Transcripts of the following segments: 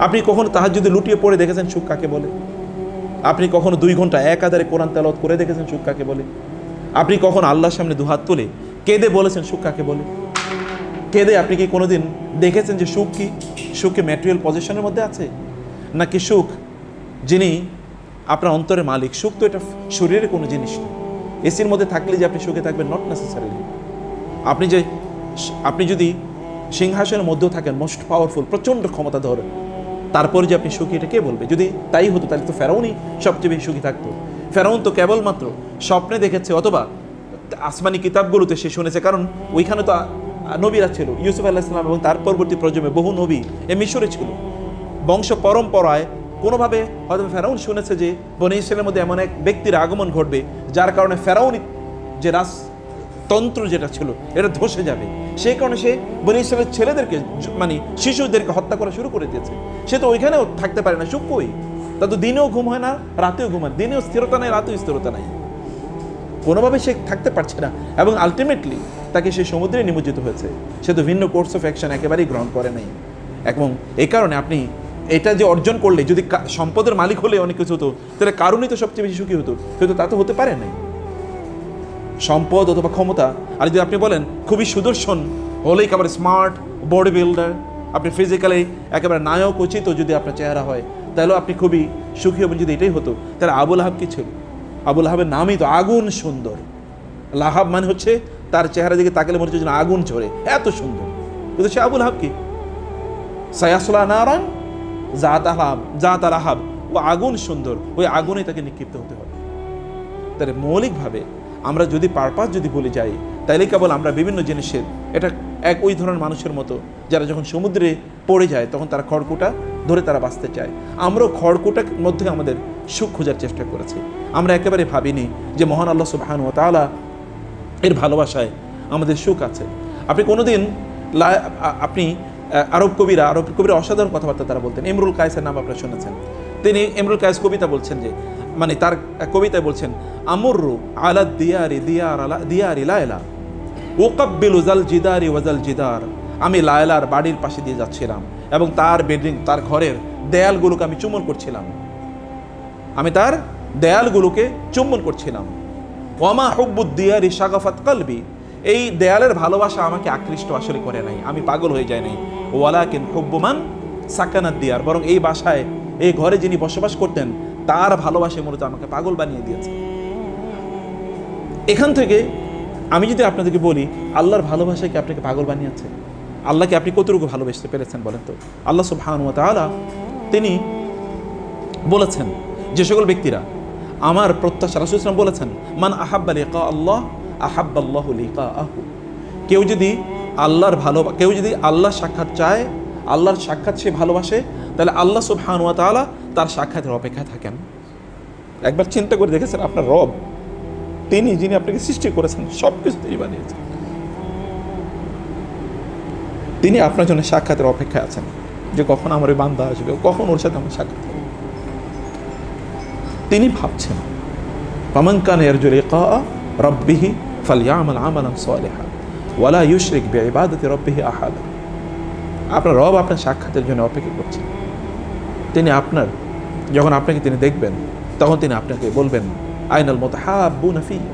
আপনি কখনো তাহাজ্জুদে লুটিয়ে পড়ে দেখেছেন সুখ কাকে বলে? আপনি কখনো 2 ঘন্টা একাধারে কোরআন তেলাওয়াত করে দেখেছেন সুখ কাকে বলে? আপনি কখনো আল্লাহর সামনে দুহাত তুলে কেঁদে বলেছেন সুখ কাকে বলে? কেঁদে আপনি কি কোনোদিন দেখেছেন যে সুখ কি? সুখে ম্যাটেরিয়াল পজিশনের মধ্যে আছে, নাকি সুখ যিনি আপনার অন্তরের মালিক? সুখ তো এটা শরীরের কোনো জিনিস না। এসির মধ্যে থাকলে যে আপনি সুখে থাকবেন, নট নেসেসারিলি। আপনি যদি সিংহাসনের মধ্যেও থাকেন, মোস্ট পাওয়ারফুল, প্রচণ্ড ক্ষমতা ধরে, তারপরে যে আপনি সুখী, এটা কে বলবে? যদি তাই হতো তাহলে তো ফেরাউনই সবচেয়ে বেশি সুখী থাকতো। ফেরাউন তো কেবলমাত্র স্বপ্নে দেখেছে অথবা আসমানি কিতাবগুলোতে সে শুনেছে, কারণ ওইখানে তো নবীরা ছিল, ইউসুফ আলাইহিস সালাম এবং তার পরবর্তী প্রজন্মে বহু নবী এ মিশরে ছিল। বংশ পরম্পরায় কোনোভাবে হয়তো ফেরাউন শুনেছে যে বনী ইসরায়েলের মধ্যে এমন এক ব্যক্তির আগমন ঘটবে যার কারণে ফেরাউনি যে রাজতন্ত্র যেটা ছিল এটা ধসে যাবে। সেই কারণে সে বনী ইসরায়েলের ছেলেদেরকে, মানে শিশুদেরকে হত্যা করা শুরু করে দিয়েছে। সে তো ওইখানেও থাকতে পারে না, সুখ কই? তা তো দিনেও ঘুম হয় না, রাতেও ঘুম হয়, দিনেও স্থিরতা নেই, রাতেও স্থিরতা নাই, কোনোভাবে সে থাকতে পারছে না। এবং আলটিমেটলি তাকে সে সমুদ্রে নিমজ্জিত হয়েছে। সে তো ভিন্ন কোর্স অফ অ্যাকশন একেবারেই গ্রহণ করে নাই। এবং এই কারণে আপনি এটা যে অর্জন করলে, যদি সম্পদের মালিক হলে অনেক কিছু হতো, তাহলে কারণই তো সবচেয়ে বেশি সুখী হতো, কিন্তু তা তো হতে পারে নাই। সম্পদ অথবা ক্ষমতা, আর যদি আপনি বলেন খুবই সুদর্শন হলে, একেবারে স্মার্ট বডি বিল্ডার, আপনি ফিজিক্যালি একেবারে নায়ক উচিত যদি আপনার চেহারা হয়, তাহলেও আপনি খুবই সুখী হবেন। যদি এটাই হতো, তাহলে আবু লাহাব কি ছিল? আবু লাহাবের নামই তো আগুন সুন্দর। লাহাব মানে হচ্ছে তার চেহারা দিকে তাকালে মনে হচ্ছে যেন আগুন ঝরে, এত সুন্দর। কিন্তু সে আবু লাহাব কি? সায়াসলা নারান জাত লাহাব, ও আগুন সুন্দর, ওই আগুনে তাকে নিক্ষিপ্ত হতে হবে। তাহলে মৌলিকভাবে আমরা যদি পারপাস যদি বলে যাই, তাইলে কেবল আমরা বিভিন্ন জিনিসের, এটা ওই ধরনের মানুষের মতো যারা যখন সমুদ্রে পড়ে যায় তখন তারা খড়কুটা ধরে তারা বাঁচতে চায়। আমরাও খড়কুটার মধ্যে আমাদের সুখ খোঁজার চেষ্টা করেছি। আমরা একেবারে ভাবিনি যে মহান আল্লাহ সুবহানাহু ওয়া তাআলা এর ভালোবাসায় আমাদের সুখ আছে। আপনি কোনোদিন আরব কবিরা অসাধারণ কথাবার্তা তারা বলতেন। ইমরুল কায়েসের নাম আপনারা শুনেছেন। তিনি ইমরুল কায়েস কবিতা বলছেন যে, মানে তার কবিতায় বলছেন, আমরু আলা দিয়ারি লায়লা ওকাব্বিলু জাল জিদারি ওয়াজাল জিদার। আমি লায়লার বাড়ির পাশে দিয়ে যাচ্ছিলাম এবং তার বিল্ডিং, তার ঘরের দেয়ালগুলোকে আমি চুম্বন করছিলাম। ওয়ামা হুব্বুদ দিয়ারি শাগাফাত কলবি। এই দেয়ালের ভালোবাসা আমাকে আকৃষ্ট আসলে করে নাই, আমি পাগল হয়ে যাই নাই। ওয়ালাকিন হুব্বুমান সাকানাদ দিয়ার, বরং এই বাসায়, এই ঘরে যিনি বসবাস করতেন তার ভালোবাসা মূলত আমাকে পাগল বানিয়ে দিয়েছে। এখান থেকে আমি যদি আপনাদেরকে বলি, আল্লাহর ভালোবাসাকে আপনাকে পাগল বানিয়েছে, আল্লাহকে আপনি কতটুকু ভালোবাসতে পেরেছেন বলেন তো? আল্লাহ সুবহানাহু ওয়া তাআলা তিনি বলেছেন যে সকল ব্যক্তিরা আমার প্রত্যাশা, রাসূল সাল্লাল্লাহু আলাইহি ওয়াসাল্লাম বলেছেন, মান আহাব্বা লিকা আল্লাহ আহাব্বাল্লাহু লিকাআহু। কেউ যদি আল্লাহর সাক্ষাৎ চায়, আল্লাহর সাক্ষাৎ সে ভালোবাসে, তাহলে আল্লাহ সুবহানাহু ওয়া তাআলা তার সাক্ষাতের অপেক্ষায় থাকেন। একবার চিন্তা করে দেখেছেন, আপনার রব, তিনি যিনি আপনাকে সৃষ্টি করেছেন, সব কিছু তিনি বানিয়েছেন, তিনি আপনার জন্য সাক্ষাতের অপেক্ষায় আছেন যে কখন আমার ওই বান্দা আসবে, কখন ওর সাথে আমার সাক্ষাৎ হবে। তিনি ভাবছেন, ফামান কানা ইয়ারজু লিকা রাব্বিহি ফালইআমাল আমালান সালিহান ওয়ালা ইউশরিক বিইবাদাতি রাব্বিহি আহাদা। আপনার রব আপনার সাক্ষাতের জন্য অপেক্ষা করছেন। তিনি যখন আপনাকে তিনি দেখবেন, তখন তিনি আপনাকে বলবেন, আইনাল মুতাহাব্বুনা ফিয়া,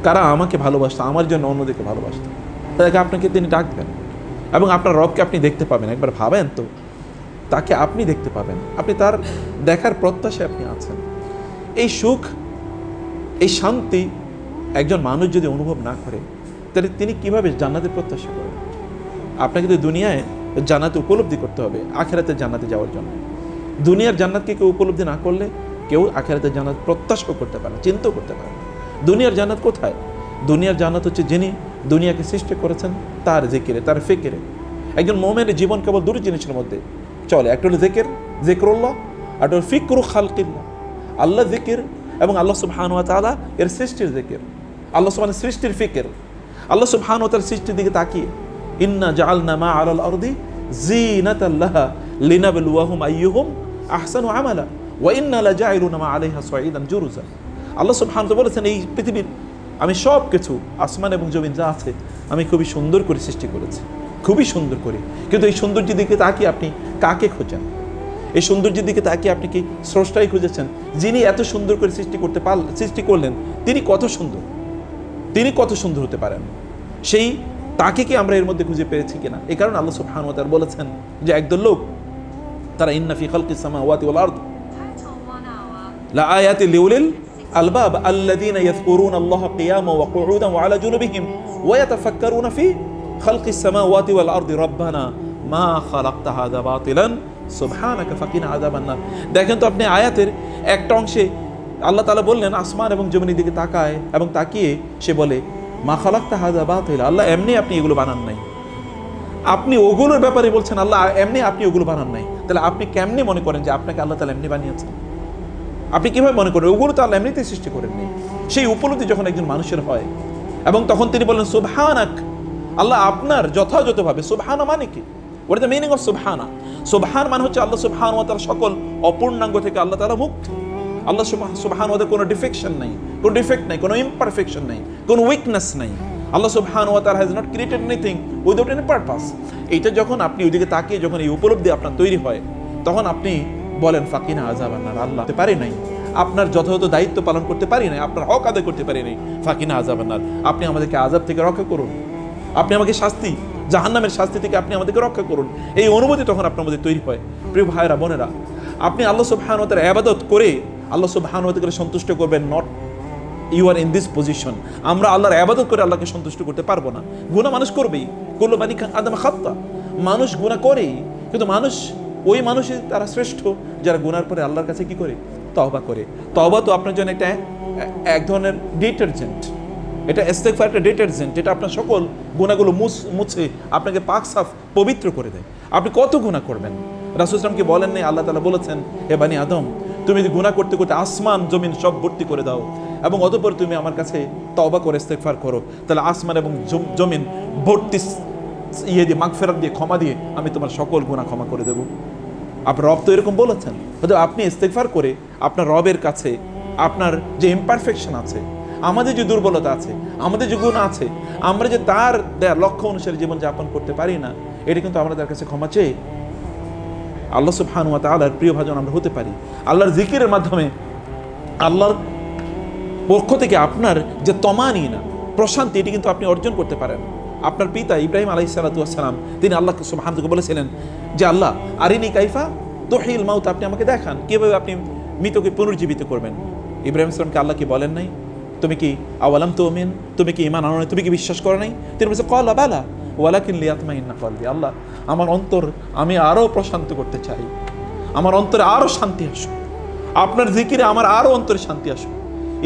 কারা আমাকে ভালোবাসতো, আমার জন্য অন্যদিকে ভালোবাসতো, তাদেরকে আপনাকে তিনি ডাকবেন এবং আপনার রবকে আপনি দেখতে পাবেন। একবার ভাবেন তো, তাকে আপনি দেখতে পাবেন, আপনি তার দেখার প্রত্যাশায় আপনি আছেন। এই সুখ, এই শান্তি একজন মানুষ যদি অনুভব না করে, তাহলে তিনি কিভাবে জান্নাতের প্রত্যাশা করেন? আপনাকে তো দুনিয়ায় জান্নাতে উপলব্ধি করতে হবে আখিরাতের জান্নাতে যাওয়ার জন্য। দুনিয়ার জান্নাতকে কেউ উপলব্ধি না করলে কেউ আখিরাতের জান্নাত প্রত্যাশা করতে পারে না, চিন্তাও করতে পারে না। দুনিয়ার জান্নাত কোথায়? দুনিয়ার জান্নাত হচ্ছে যিনি দুনিয়াকে সৃষ্টি করেছেন তার জিকিরে, তার ফিকিরে। একজন মুমিনের জীবন কেবল দুটো জিনিসের মধ্যে চলে, একটা হলো জিকরুল্লাহ, আর একটা হলো ফিকরু খালকিল্লাহ, আল্লাহ জিকির এবং আল্লাহ সুবহানাহু ওয়া তাআলা এর সৃষ্টির জিকির, আল্লাহ সুবহানাহু সৃষ্টির ফিকির। আল্লাহ সুবহানাহু ওয়া তাআলার সৃষ্টির দিকে তাকিয়ে, ইন্না জাআলনা মা আলাল আরদি জিনাতাল লাহা লিনাবলুয়াহুম আইয়ুহুম আহসানু আমালা ওয়া ইন্না লাজাইলুনা মা আলাইহা সাঈদান জুরুজা। আল্লাহ সুবহানাহু ওয়া তাআলা বলেছেন, এই পৃথিবীর আমি সব কিছু, আসমান এবং জমিন যা আছে, আমি খুবই সুন্দর করে সৃষ্টি করেছি, খুবই সুন্দর করে। কিন্তু এই সৌন্দর্যের দিকে তাকিয়ে আপনি কাকে খোঁজেন? এই সৌন্দর্যের দিকে তাকিয়ে আপনি কি স্রষ্টাই খুঁজেছেন? যিনি এত সুন্দর করে সৃষ্টি করলেন তিনি কত সুন্দর, তিনি কত সুন্দর হতে পারেন, সেই তাকে কি আমরা এর মধ্যে খুঁজে পেয়েছি কিনা? এই কারণে আল্লাহ সুবহানাহু ওয়া তাআলা বলেছেন যে একদল লোক তারা ইন্না ফি খালকিস সামাওয়াতি ওয়াল আরদ লা আয়াতিন লিউলিল আলবাব আল্লাযীনা ইয়াযকুরুনা আল্লাহা কিয়ামান ওয়া কুউদান ওয়া আলা জুনুবিহিম ওয়া ইয়াতাফাক্কারুনা ফি খালকিস সামাওয়াতি ওয়াল আরদি রাব্বানা মা খালাকতা হাযা বাতিলান সুবহানাকা ফাকিনা আযাবান নার। দেখেন তো আপনি আয়াতের একটা অংশে আল্লাহ তাআলা বললেন আসমান এবং জমিনের দিকে তাকায় এবং তাকিয়ে সে বলে মা খালাকতা হাযা বাতিলা, আল্লাহ এমনি আপনি এগুলো বানান নাই। আপনি ওগুলোর ব্যাপারে বলছেন আল্লাহ এমনি আপনি ওগুলো বানান নাই, তাহলে আপনি কেমনে মনে করেন যে আপনাকে আল্লাহ তাআলা এমনি বানিয়েছেন? আপনি কিভাবে মনে করেন? ওগুলো তো আল্লাহ এমনিতেই সৃষ্টি করেননি। সেই উপলব্ধি যখন একজন মানুষের হয় এবং তখন তিনি বলেন সুবহানাক, আল্লাহ আপনার যথাযথভাবে। সুবহানা মানে কি? What is the meaning of সুবহানা? সুবহান মানে হচ্ছে আল্লাহ সুবহানাহু ওয়া তাআলা সকল অপূর্ণাঙ্গ থেকে আল্লাহ তাআলা মুক্ত। আল্লাহ সুবহানাহু ওয়া তাআলা কোনো ডিফেকশন নাই, কোনো ডিফেক্ট নাই, কোনো ইমপারফেকশন নাই, কোনো উইকনেস নাই। আল্লাহ সুবহানাহু ওয়া তাআলা has not created anything without any purpose. এইটা যখন আপনি ওইদিকে তাকিয়ে যখন এই উপলব্ধি আপনার তৈরি হয় তখন আপনি বলেন ফাকিনা আযাবান নার, আল্লাহ করতে পারি নাই, আপনার যথাযথ দায়িত্ব পালন করতে পারি নাই, আপনার হক আদায় করতে পারি নাই, ফাকিনা আযাবান নার, আপনি আমাদেরকে আযাব থেকে রক্ষা করুন, আপনি আমাকে শাস্তি জাহান্নামের শাস্তি থেকে আপনি আমাদেরকে রক্ষা করুন। এই অনুভূতি তখন আপনার মধ্যে তৈরি হয়। প্রিয় ভাইরা বোনেরা, আপনি আল্লাহ সুবহানাহু ওয়া তাআলার ইবাদত করে আল্লাহ সুবহানাহু ওয়া তাআলাকে সন্তুষ্ট করবেন not you are in this position. আমরা আল্লাহর ইবাদত করে আল্লাহকে সন্তুষ্ট করতে পারবো না। গুনাহ মানুষ করবেই, কুল্লু বানি আদম খাত্তা, মানুষ গুনাহ করেই, কিন্তু মানুষ ওই মানুষই তারা শ্রেষ্ঠ যারা গুনার পরে আল্লাহর কাছে কি করে? তওবা করে। তওবা তো আপনার জন্য একটা এক ধরনের ডিটারজেন্ট, এটা ইস্তেগফার একটা ডিটারজেন্ট, এটা আপনার সকল গুনাহগুলো মুছে আপনাকে পাক সাফ পবিত্র করে দেয়। আপনি কত গুনাহ করবেন? রাসূল সাল্লাল্লাহু আলাইহি ওয়াসাল্লাম কি বলেন নাই আল্লাহ তাআলা বলেছেন হে বানি আদম তুমি যদি গুনাহ করতে করতে আসমান জমিন সব ভর্তি করে দাও এবং অতঃপর তুমি আমার কাছে তওবা করে ইস্তেগফার করো, তাহলে আসমান এবং জমিন ভর্তি দিয়ে মাগফিরাত দিয়ে ক্ষমা দিয়ে আমি তোমার সকল গুনাহ ক্ষমা করে দেব। আপনার রব তো এরকম বলেছেন। হয়তো আপনি ইস্তেগফার করে আপনার রবের কাছে আপনার যে ইমপারফেকশন আছে, আমাদের যে দুর্বলতা আছে, আমাদের যে গুনাহ আছে, আমরা যে তার দেয়া লক্ষ্য অনুসারে জীবন যাপন করতে পারি না, এটা কিন্তু আমরা তার কাছে ক্ষমা চেয়ে আল্লাহ সুবহানাহু ওয়া তাআলার প্রিয় ভাজন আমরা হতে পারি। আল্লাহর জিকিরের মাধ্যমে আল্লাহর পক্ষ থেকে আপনার যে তমানিনা প্রশান্তি, এটি কিন্তু আপনি অর্জন করতে পারেন। আপনার পিতা ইব্রাহিম আলাইহিস সালাতু ওয়াস সালাম তিনি আল্লাহ সুবহানাহু ওয়া তাআলা বলেছিলেন যে আল্লাহ আরিনি কাইফা তুহিল মাউত, আপনি আমাকে দেখান কিভাবে আপনি মৃতকে পুনর্জীবিত করবেন। ইব্রাহিম সালামকে আল্লাহ কি বলেন নাই তুমি কি আওয়ালাম তুমিন, তুমি কি ঈমান আনো নাই, তুমি কি বিশ্বাস করো নাই? তিনি বলেছে ক্বালা বালা ওয়ালাকিন লিয়াতমাইন্না কলবি, আল্লাহ আমার অন্তর আমি আরো প্রশান্ত করতে চাই, আমার অন্তরে আরো শান্তি আসুক, আপনার জিকিরে আমার আরো অন্তরে শান্তি আসুক।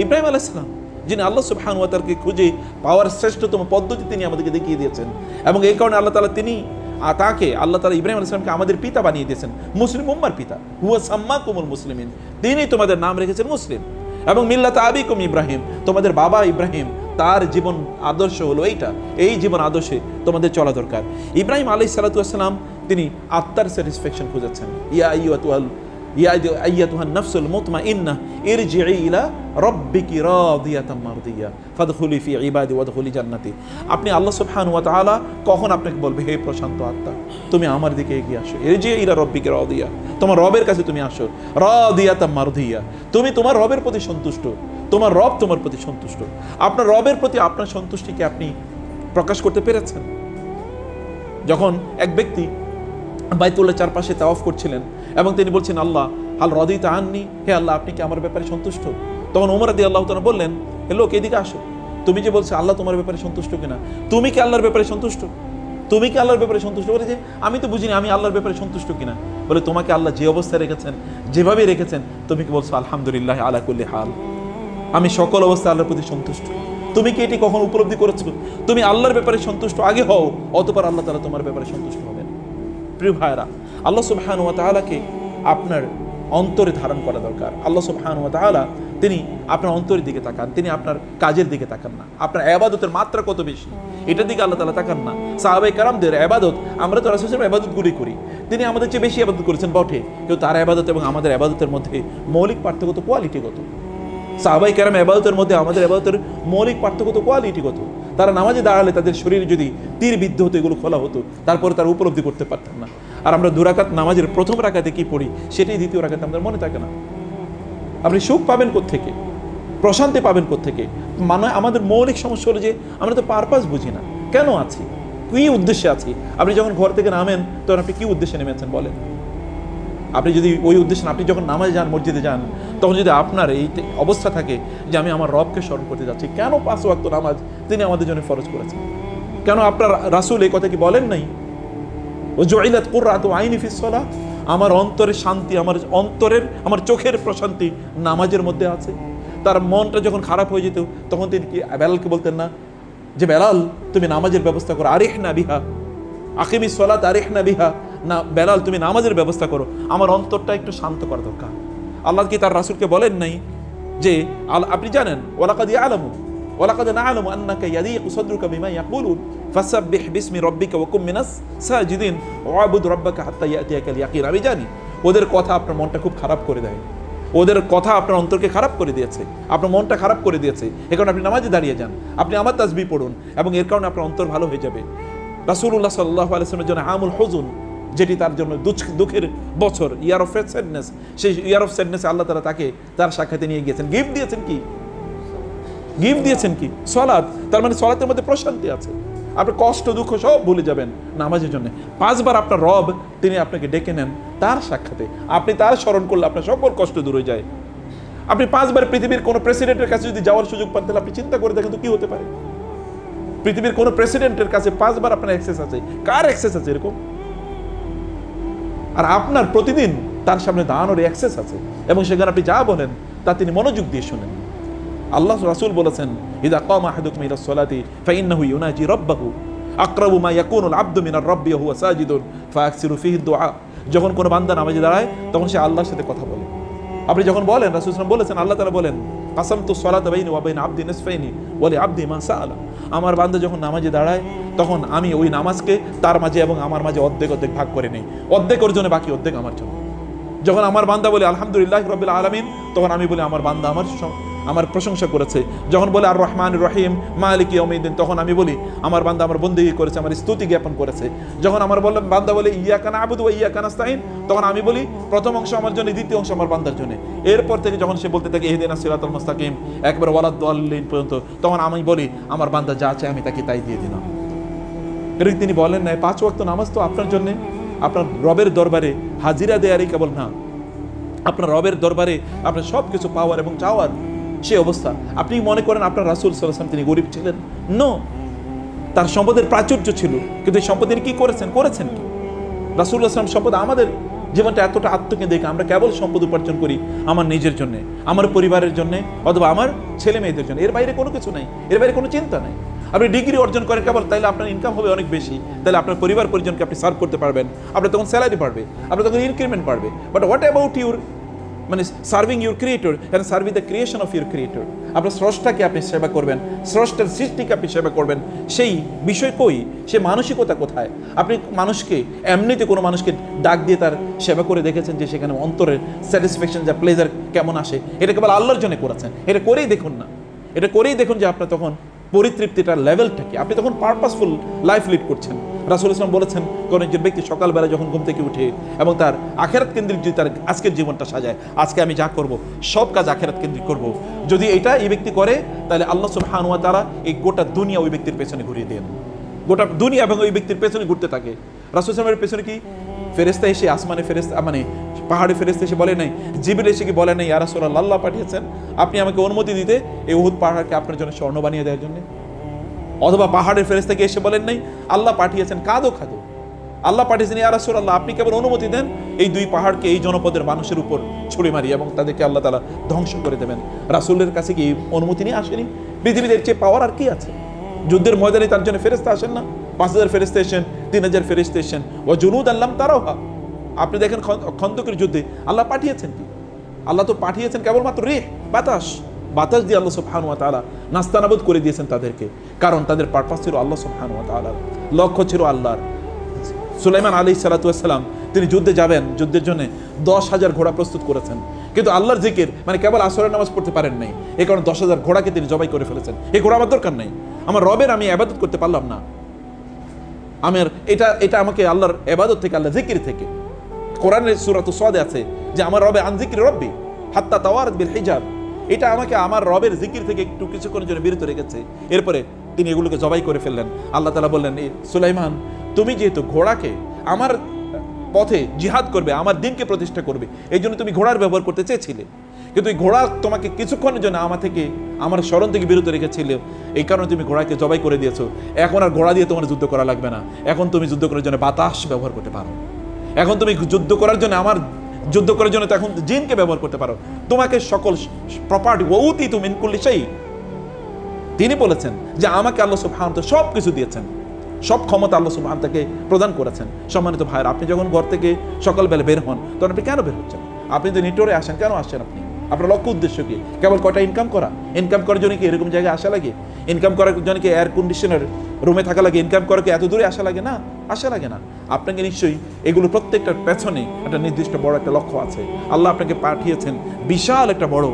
ইব্রাহিম আলাইহিস সালাম যিনি আল্লাহ সুবহানাহু ওয়া তাআলাকে খুঁজে পাওয়ার শ্রেষ্ঠতম পদ্ধতি তিনি আমাদেরকে দেখিয়ে দিয়েছেন এবং এই কারণে আল্লাহ তাআলা তিনি তাকে আল্লাহ তাআলা ইব্রাহিম আলাইহিস সালামকে আমাদের পিতা বানিয়ে দিয়েছেন, মুসলিম উম্মার পিতা। হুয়া সাম্মাকুমুল মুসলিমিন, তিনি তোমাদের নাম রেখেছেন মুসলিম। এবং মিল্লাত আবিকুম ইব্রাহিম, তোমাদের বাবা ইব্রাহিম তার জীবন আদর্শ হলো এইটা, এই জীবন আদর্শে তোমাদের চলা দরকার। ইব্রাহিম আলাইহিস সালাতু ওয়াস সালাম তিনি আত্মার স্যাটিসফ্যাকশন খুঁজেছেন। ইয়া আইয়াতুহান নাফসুল মুতমাইন্নাহ ইরজিই ইলা রাব্বিকি রাদিয়াতাম মারদিয়া ফাদখুলি ফি ইবাদি ওয়াদখুলি জান্নাতি। আপনি আল্লাহ সুবহানাহু ওয়া তাআলা কখন আপনাকে বলবে হে প্রশান্ত আত্মা তুমি আমার দিকে এগিয়ে আসো, ইরজিই ইলা রাব্বিকি রাদিয়া, তোমার রবের কাছে তুমি আসো, রাদিয়াতাম মারদিয়া, তুমি তোমার রবের প্রতি সন্তুষ্ট, তোমার রব তোমার প্রতি সন্তুষ্ট। আপনার রবের প্রতি আপনার সন্তুষ্টিকে আপনি প্রকাশ করতে পেরেছেন? যখন এক ব্যক্তি বাইতুল্লাহ চারপাশে তাওয়াফ করছিলেন এবং তিনি বলছেন আল্লাহ হাল রাদিতা আননি, হে আল্লাহ আপনি কি আমার ব্যাপারে সন্তুষ্ট? তখন ওমর রাদিয়াল্লাহু তাআলা বললেন হে লোক এদিকে আসো, তুমি যে বলছো আল্লাহ তোমার ব্যাপারে সন্তুষ্ট কিনা, তুমি কি আল্লাহর ব্যাপারে সন্তুষ্ট? তুমি কি আল্লাহর ব্যাপারে সন্তুষ্ট? বলে যে আমি তো বুঝিনি আমি আল্লাহর ব্যাপারে সন্তুষ্ট কিনা। বলে তোমাকে আল্লাহ যে অবস্থায় রেখেছেন যেভাবে রেখেছেন তুমি কি বলছো আলহামদুলিল্লাহ আলা কুল্লি হাল, আমি সকল অবস্থায় আল্লাহর প্রতি সন্তুষ্ট। তুমি কি এটি কখন উপলব্ধি করেছো? তুমি আল্লাহর ব্যাপারে সন্তুষ্ট আগে হও, অতঃপর আল্লাহ তাআলা তোমার ব্যাপারে সন্তুষ্ট হবেন। প্রিয় ভাইরা, আল্লাহ সুবহানাহু ওয়া তাআলাকে আপনার অন্তরে ধারণ করা দরকার। আল্লাহ সুবহানাহু ওয়া তাআলা তিনি আপনার অন্তরের দিকে তাকান, তিনি আপনার কাজের দিকে তাকান না। আপনার ইবাদতের মাত্রা কত বেশি এটার দিকে আল্লাহ তাআলা তাকান না। সাহাবায়ে কেরামদের ইবাদত, আমরা তো রাসূলের ইবাদতগুলি করি, তিনি আমাদের চেয়ে বেশি ইবাদত করেছেন বটে, কিন্তু তার ইবাদত এবং আমাদের ইবাদতের মধ্যে মৌলিক পার্থক্য তো কোয়ালিটিগত। সাহাবায়ে কেরাম ইবাদতের মধ্যে আমাদের ইবাদতের মৌলিক পার্থক্য তো কোয়ালিটিগত। তারা নামাজে দাঁড়ালে তাদের শরীরে যদি তীর বিদ্ধ হতো, এগুলো খোলা হতো, তারপরে তারা উপলব্ধি করতে পারতেন না। আর আমরা 2 রাকাত নামাজের প্রথম রাকাতে কি পড়ি সেটাই দ্বিতীয় রাকাতে আমাদের মনে থাকে না। আপনি সুখ পাবেন কোত্থেকে, প্রশান্তি পাবেন কোত্থেকে? মানে আমাদের মৌলিক সমস্যা হলো যে আমরা তো পারপাস বুঝি না, কেন আছি, কি উদ্দেশ্যে আছি। আপনি যখন ঘর থেকে নামেন তখন আপনি কি উদ্দেশ্যে নেমেছেন বলেন? আপনি যদি ওই উদ্দেশ্যে, আপনি যখন নামাজে যান, মসজিদে যান, তখন যদি আপনার এই অবস্থা থাকে যে আমি আমার রবকে স্মরণ করতে যাচ্ছি, কেন 5 ওয়াক্ত নামাজ তিনি আমাদের জন্য ফরজ করেছেন? কেন আপনার রাসূল এই কথা কি বলেন নাই? ও জুইলাত কুররাতু আইনি ফিস সালাহ, আমার অন্তরের শান্তি, আমার চোখের প্রশান্তি নামাজের মধ্যে আছে। তার মনটা যখন খারাপ হয়ে যেত তখন তিনি কি বেলালকে বলতেন না যে বেলাল তুমি নামাজের ব্যবস্থা করো, আরিহনা বিহা আকিমিস সালাত আরিহনা বিহা, না বেলাল তুমি নামাজের ব্যবস্থা করো, আমার অন্তরটা একটু শান্ত করা দরকার। আল্লাহ কি তার রাসূলকে বলেন নাই যে আপনি জানেন ওয়ালাকাদ ইয়ালামু ওয়ালাকাদ না'লামু আন্নাকা ইয়াদিকু সাদরুকা বিমা ইয়াকুলুন ফাসাব্বিহ বিসমি রাব্বিকা ওয়া কুম মিনাস সাজিদিন ওয়াবুদ রাব্বাকা হাত্তা ইয়াতিয়াকাল ইয়াকিন। আমি জানি ওদের কথা আপনার মনটা খুব খারাপ করে দেয়, ওদের কথা আপনার অন্তরকে খারাপ করে দিয়েছে, আপনার মনটা খারাপ করে দিয়েছে। এই কারণে আপনি নামাজে দাঁড়িয়ে যান, আপনি আমার তাসবিহ পড়ুন, এবং এর কারণে আপনার অন্তর ভালো হয়ে যাবে। রাসূলুল্লাহ সাল্লাল্লাহু আলাইহি ওয়াসাল্লামের জন্য আমুল হুজুন, যেটি তার জন্য দুঃখের বছর, ইয়ার অফ স্যাডনেস, সেই ইয়ার অফ স্যাডনেসে আল্লাহ তাআলা তাকে তার সাক্ষাতে নিয়ে গিয়েছেন। গিফট দিয়েছেন কি? গিফট দিয়েছেন কি? সালাত। তার মানে সালাতের মধ্যে প্রশান্তি আছে, আপনি কষ্ট দুঃখ সব ভুলে যাবেন নামাজের জন্য। 5 বার আপনার রব তিনি আপনাকে ডেকে নেন তার সাক্ষাতে, আপনি তার স্মরণ করলে আপনার সকল কষ্ট দূর হয়ে যায়। আপনি 5 বার পৃথিবীর কোনো প্রেসিডেন্টের কাছে যদি যাওয়ার সুযোগ পান তাহলে আপনি চিন্তা করে দেখেন তো কি হতে পারে। পৃথিবীর কোনো প্রেসিডেন্টের কাছে 5 বার আপনার অ্যাক্সেস আছে, কার অ্যাক্সেস আছে এরকম? আর আপনার প্রতিদিন তার সামনে দাঁড়ানোর অ্যাক্সেস আছে, এবং সেখানে আপনি যা বলেন তা তিনি মনোযোগ দিয়ে শোনেন। আল্লাহ রাসূল বলেছেন ইযা কামা আহাদুকুম ইলাস সালাতি ফাইন্নাহু ইউনাজি রাব্বাহু আকরাবু মা ইয়াকুনুল আবদু মিনার রাব্বি ওয়া হুয়া সাজিদুন ফাআকসিরু ফিহি দুআ। যখন কোনো বান্দা নামাজে দাঁড়ায় তখন সে আল্লাহর সাথে কথা বলে। আপনি যখন বলেন, রাসূল সাল্লাল্লাহু আলাইহি ওয়াসাল্লাম বলেছেন, আল্লাহ তাআলা বলেন কাসামতু সালাতা বাইনি ওয়া বাইনা আবদি নিসফাইনি ওয়া লি আবদি মা সাআলা। আমার বান্দা যখন নামাজে দাঁড়ায় তখন আমি ওই নামাজকে তার মাঝে এবং আমার মাঝে অর্ধেক অর্ধেক ভাগ করে নেই, অর্ধেক ওর জন্য বাকি অর্ধেক আমার জন্য। যখন আমার বান্দা বলে আলহামদুলিল্লাহি রাব্বিল আলামিন, তখন আমি বলি আমার বান্দা আমার প্রশংসা করেছে। যখন বলে আর রহমানির রহিম মালিক ইয়াউমিদ্দিন, তখন আমি বলি আমার বান্দা আমার বন্দেগী করেছে, আমার স্তুতি জ্ঞাপন করেছে। যখন আমার বান্দা বলে ইয়াকা না'বুদু ওয়া ইয়াকা নাস্তাইন, তখন আমি বলি প্রথম অংশ আমার জন্য, দ্বিতীয় অংশ আমার বান্দার জন্য। এরপর থেকে যখন সে বলতে থাকে ইহদিনাস সিরাতাল মুস্তাকিম একবার ওয়ালাদ-দাল্লিন পর্যন্ত, তখন আমি বলি আমার বান্দা যা চায় আমি তাকে তাই দিয়ে দিলাম। এর তিনি বলেন না 5 ওয়াক্ত নামাজ তো আপনার জন্য, আপনার রবের দরবারে হাজিরা দেয়ারই কেবল না, আপনার রবের দরবারে আপনার সব কিছু পাওয়ার এবং চাওয়ার সে অবস্থা। আপনি মনে করেন আপনার রাসূল সাল্লাল্লাহু আলাইহি ওয়াসাল্লাম তিনি গরিব ছিলেন? নো, তার সম্পদের প্রাচুর্য ছিল, কিন্তু এই সম্পদ তিনি কি করেছেন কি? রাসূলুল্লাহ সাল্লাল্লাহু আলাইহি ওয়াসাল্লাম সম্পদ, আমাদের জীবনটা এতটা আত্মকেন্দ্রিক, আমরা কেবল সম্পদ উপার্জন করি আমার নিজের জন্য, আমার পরিবারের জন্য, অথবা আমার ছেলে মেয়েদের জন্য। এর বাইরে কোনো কিছু নাই, এর বাইরে কোনো চিন্তা নাই। আপনি ডিগ্রি অর্জন করেন কেবল, তাইলে আপনার ইনকাম হবে অনেক বেশি, তাহলে আপনার পরিবার পরিজনকে আপনি সার্ভ করতে পারবেন, আপনার তখন স্যালারি বাড়বে, আপনার তখন ইনক্রিমেন্ট বাড়বে। বাট হোয়াট অ্যাবাউট ইউর মানে serving your creator and serving the creation of your creator? আপনার স্রষ্টাকে আপনি সেবা করবেন, স্রষ্টার সৃষ্টিকে আপনি সেবা করবেন, সেই বিষয় কই? সে মানসিকতা কোথায়? আপনি মানুষকে এমনিতে কোনো মানুষকে ডাক দিয়ে তার সেবা করে দেখেছেন যে সেখানে অন্তরের স্যাটিসফ্যাকশন, যা প্লেজার কেমন আসে? এটা কেবল আল্লাহর জন্য করেছেন, এটা করেই দেখুন না, এটা করেই দেখুন যে আপনার তখন পরিতৃপ্তিটার লেভেলটাকে, আপনি তখন পারপাসফুল লাইফ লিড করছেন। রাসূল ইসলাম বলেছেন কোন একজন ব্যক্তি সকালবেলা যখন ঘুম থেকে উঠে এবং তার আখিরাত কেন্দ্রিক যদি তার আজকের জীবনটা সাজায়, আজকে আমি যা করব সব কাজ আখিরাত কেন্দ্রিক করব, যদি এটা এই ব্যক্তি করে, তাহলে আল্লাহ সুবহানাহু ওয়া তাআলা এই গোটা দুনিয়া ওই ব্যক্তির পেছনে ঘুরিয়ে দেন, গোটা দুনিয়া এবং ওই ব্যক্তির পেছনে ঘুরতে থাকে। রাসূল ইসলামের পেছনে কি ফেরেশতা এসে, আসমানে ফেরেশতা মানে পাহাড়ে ফেরেশতা এসে বলে নাই, জিবরিল এসে কি বলে নাই ইয়া রাসূলুল্লাহ আল্লাহ পাঠিয়েছেন আপনি আমাকে অনুমতি দিতে এই উহুদ পাহাড়কে আপনার জন্য স্বর্ণ বানিয়ে দেওয়ার জন্য? অথবা পাহাড়ের ফেরেশতাকে এসে বলেন নাই আল্লাহ পাঠিয়েছেন খাদো আল্লাহ পাঠিয়েছেন ইয়া রাসূলুল্লাহ আপনি কেবল অনুমতি দেন এই 2 পাহাড়কে এই জনপদের মানুষের উপর ছুঁড়ে মারি এবং তাদেরকে আল্লাহ তাআলা ধ্বংস করে দেবেন? রাসূলের কাছে কি অনুমতি নিয়ে আসেনি? পৃথিবীতে এর চেয়ে পাওয়ার আর কি আছে? যুদ্ধের ময়দানে তার জন্য ফেরেশতা আসেন না? 5000 ফেরেশতা এসেছেন, 3000 ফেরেশতা এসেছেন, ওয়া জুনুদান লাম তারাহা। আপনি দেখেন খন্দকের যুদ্ধে আল্লাহ পাঠিয়েছেন কি? আল্লাহ তো পাঠিয়েছেন কেবলমাত্র রিহ, বাতাস দিয়ে আল্লাহ সুবহানাহু ওয়া তাআলা নাস্তানাবুদ করে দিয়েছেন তাদেরকে, কারণ তাদের পারপাস ছিল আল্লাহ সুবহানাহু ওয়া তাআলার, লক্ষ্য ছিল আল্লাহর। সুলাইমান আলাইহিস সালাতু ওয়াস সালাম তিনি যুদ্ধে যাবেন, যুদ্ধের জন্য 10,000 ঘোড়া প্রস্তুত করেছেন, কিন্তু আল্লাহর জিকির মানে কেবল আসরের নামাজ পড়তে পারেন নাই, এই কারণে 10,000 ঘোড়াকে তিনি জবাই করে ফেলেছেন। এই ঘোড়া আমার দরকার নাই, আমার রবের আমি ইবাদত করতে পারলাম না, আমার এটা এটা আমাকে আল্লাহর ইবাদত থেকে, আল্লাহ জিকির থেকে, কোরআনের সূরাতুস সাদে আছে যে আমার রবে আন যিকরি রব্বি হাত্তা তাওয়ারাত বিল হিজাব, এটা আমাকে আমার রবের জিকির থেকে একটু কিছুক্ষণের জন্য বিরত রেখেছে। এরপরে তিনি এগুলোকে জবাই করে ফেললেন। আল্লাহ তাআলা বললেন, সুলাইমান তুমি যেহেতু ঘোড়াকে আমার পথে জিহাদ করবে, আমার দিনকে প্রতিষ্ঠা করবে, এই জন্য তুমি ঘোড়ার ব্যবহার করতে চেয়েছিলে, কিন্তু এই ঘোড়া তোমাকে কিছুক্ষণের জন্য আমার স্মরণ থেকে বিরত রেখেছিলে, এই কারণে তুমি ঘোড়াকে জবাই করে দিয়েছো। এখন আর ঘোড়া দিয়ে তোমার যুদ্ধ করা লাগবে না, এখন তুমি যুদ্ধ করার জন্য বাতাস ব্যবহার করতে পারো, এখন তুমি যুদ্ধ করার জন্য যুদ্ধ করার জন্য এখন জিনকে ব্যবহার করতে পারো, তোমাকে সকল প্রপার্টি ওউতিতু মিন কুল্লি শাই। তিনি বলেছেন যে আমাকে আল্লাহ সুবহানাহু ওয়া তাআলা সব কিছু দিয়েছেন, সব ক্ষমতা আল্লাহ সুবহানাহু ওয়া তাআলা তাকে প্রদান করেছেন। সম্মানিত ভাইরা, আপনি যখন ঘর থেকে সকালবেলা বের হন তখন আপনি কেন বের হচ্ছেন? আপনি তো নিটোরে আসেন, কেন আসছেন? আপনি আপনার লক্ষ্য উদ্দেশ্য কি? কেবল কটা ইনকাম করা? ইনকাম করার জন্য কি এরকম জায়গায় আসা লাগে? ইনকাম করার জন্য কি এয়ার কন্ডিশনার রুমে থাকা লাগে? ইনকাম করা কি এত দূরে আসা লাগে? না, আসা লাগে না। আপনাকে নিশ্চয়ই এগুলো প্রত্যেকটার পেছনে একটা নির্দিষ্ট বড় একটা লক্ষ্য আছে। আল্লাহ আপনাকে পাঠিয়েছেন বিশাল একটা বড়